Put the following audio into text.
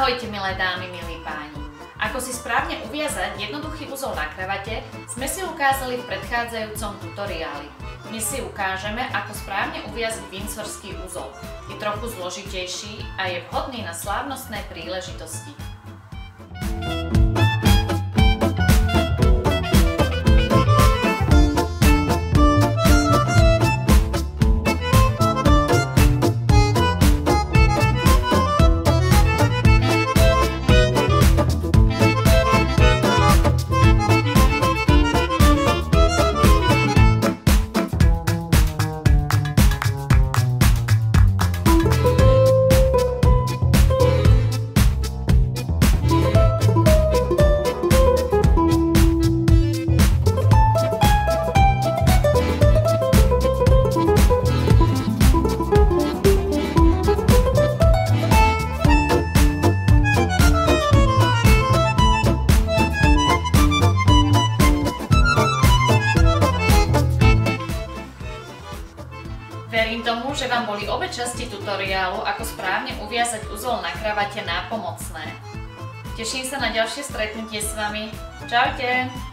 Ahojte milé dámy, milí páni. Ako si správne uviazať jednoduchý uzol na kravate, sme si ukázali v predchádzajúcom tutoriáli. Dnes si ukážeme, ako správne uviazať windsorský uzol. Je trochu zložitejší a je vhodný na slávnostné príležitosti. Verím tomu, že vám boli obe časti tutoriálu, ako správne uviazať uzol na kravate nápomocné. Teším sa na ďalšie stretnutie s vami. Čaute!